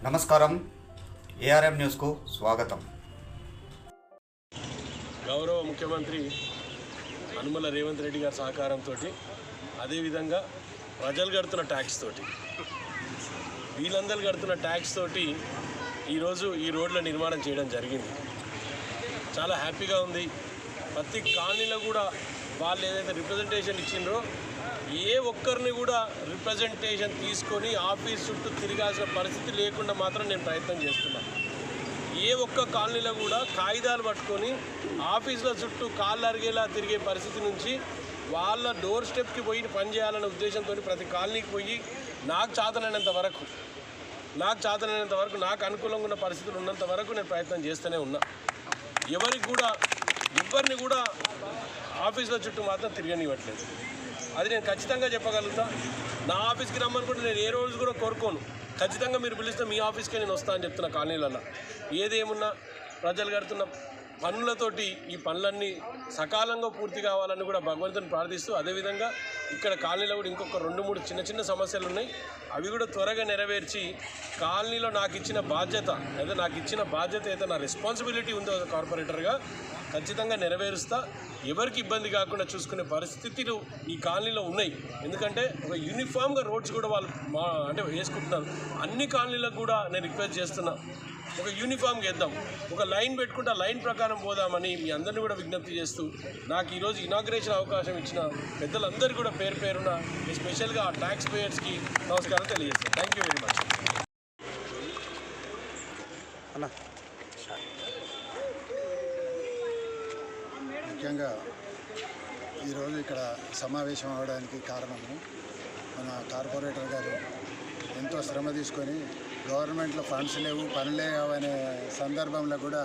నమస్కారం, ఏఆర్ఎం న్యూస్కు స్వాగతం. గౌరవ ముఖ్యమంత్రి అనుమల రేవంత్ రెడ్డి గారి సహకారంతో, అదేవిధంగా ప్రజలు కడుతున్న ట్యాక్స్ తోటి, వీళ్ళందరూ కడుతున్న ట్యాక్స్ తోటి ఈరోజు ఈ రోడ్ల నిర్మాణం చేయడం జరిగింది. చాలా హ్యాపీగా ఉంది. ప్రతి కాలనీలో కూడా వాళ్ళు ఏదైతే రిప్రజెంటేషన్ ఇచ్చిండ్రో ఏ ఒక్కరిని కూడా రిప్రజెంటేషన్ తీసుకొని ఆఫీస్ చుట్టూ తిరగాల్సిన పరిస్థితి లేకుండా మాత్రం నేను ప్రయత్నం చేస్తున్నాను. ఏ ఒక్క కాలనీలో కూడా కాగితాలు పట్టుకొని ఆఫీసుల చుట్టూ కాళ్ళు అరిగేలా తిరిగే పరిస్థితి నుంచి వాళ్ళ డోర్ స్టెప్కి పోయి పనిచేయాలనే ఉద్దేశంతో ప్రతి కాలనీకి పోయి నాకు చేతనైనంత వరకు నాకు అనుకూలంగా ఉన్న పరిస్థితులు ఉన్నంత వరకు నేను ప్రయత్నం చేస్తూనే ఉన్నా. ఎవరిని కూడా ఆఫీసుల చుట్టూ మాత్రం తిరగనివ్వట్లేదు. అది నేను ఖచ్చితంగా చెప్పగలుగుతా. నా ఆఫీస్కి రమ్మనుకుంటే నేను ఏ రోజు కూడా కోరుకోను. ఖచ్చితంగా మీరు పిలిస్తే మీ ఆఫీస్కే నేను వస్తాను అని చెప్తున్నా. కాలనీలలో ఏదేమున్నా ప్రజలు కడుతున్న పనులతోటి ఈ పనులన్నీ సకాలంగా పూర్తి కావాలని కూడా భగవంతుని ప్రార్థిస్తూ, అదేవిధంగా ఇక్కడ కాలనీలో కూడా ఇంకొక 2-3 చిన్న సమస్యలు ఉన్నాయి. అవి కూడా త్వరగా నెరవేర్చి కాలనీలో నాకు ఇచ్చిన బాధ్యత అయితే నా రెస్పాన్సిబిలిటీ ఉందో కార్పొరేటర్గా ఖచ్చితంగా నెరవేరుస్తా. ఎవరికి ఇబ్బంది కాకుండా చూసుకునే పరిస్థితులు ఈ కాలనీలో ఉన్నాయి. ఎందుకంటే ఒక యూనిఫామ్గా రోడ్స్ కూడా వాళ్ళు వేసుకుంటున్నారు. అన్ని కాలనీలకు కూడా నేను రిక్వెస్ట్ చేస్తున్నా, ఒక యూనిఫామ్గా వేద్దాం, ఒక లైన్ పెట్టుకుంటే ఆ లైన్ ప్రకారం పోదామని మీ అందరినీ కూడా విజ్ఞప్తి చేస్తూ, నాకు ఈరోజు ఇనాగ్రేషన్ అవకాశం ఇచ్చిన పెద్దలందరికీ కూడా పేరున స్పెషల్గా ఆ ట్యాక్స్ పేయర్స్కి నమస్కారం తెలియజేస్తాను. Thank you very much. ముఖ్యంగా ఈరోజు ఇక్కడ సమావేశం అవడానికి కారణము, మన కార్పొరేటర్ గారు ఎంతో శ్రమ తీసుకొని గవర్నమెంట్లో ఫండ్స్ లేవు, పనులే అనే సందర్భంలో కూడా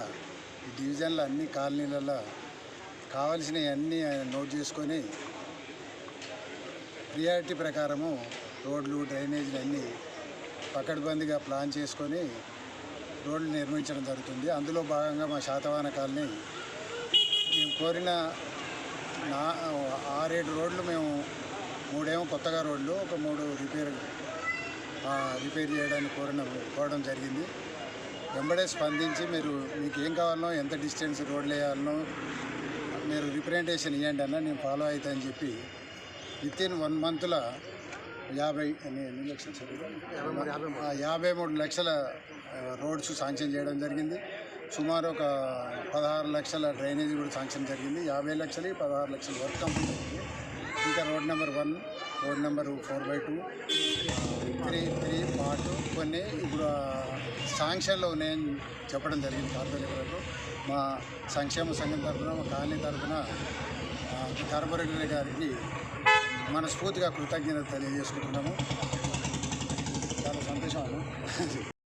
ఈ డివిజన్లో అన్ని కాలనీలలో కావాల్సినవి అన్నీ నోట్ చేసుకొని ప్రియారిటీ ప్రకారము రోడ్లు, డ్రైనేజీలు అన్నీ పకడ్బందీగా ప్లాన్ చేసుకొని రోడ్లు నిర్మించడం జరుగుతుంది. అందులో భాగంగా మా శాతవాహన కాలనీ మేము కోరిన 6-7 రోడ్లు, మేము 3 కొత్తగా రోడ్లు, ఒక 3 రిపేర్ చేయడానికి కోరడం జరిగింది. వెంబడే స్పందించి మీకు ఏం కావాలనో, ఎంత డిస్టెన్స్ రోడ్లు వేయాలనో మీరు రిప్రజెంటేషన్ ఇవ్వండి అన్న, నేను ఫాలో అవుతా అని చెప్పి వితిన్ 1 మంత్లో 53 లక్షల రోడ్స్ శాంక్షన్ చేయడం జరిగింది. సుమారు ఒక 16 లక్షల డ్రైనేజీ కూడా శాంక్షన్ జరిగింది. 50 లక్షలు 16 లక్షల వర్క్ కంప్లీట్ అయింది. ఇంకా road number 1, road number 4/2, 3 part కొన్ని ఇప్పుడు శాంక్షన్లో ఉన్నాయని చెప్పడం జరిగింది కార్పొరేటర్లకు. మా సంక్షేమ సంఘం తరఫున, మా కాలనీ తరఫున కార్పొరేటర్ గారికి మనస్ఫూర్తిగా కృతజ్ఞత తెలియజేసుకుంటున్నాము. చాలా సంతోషం.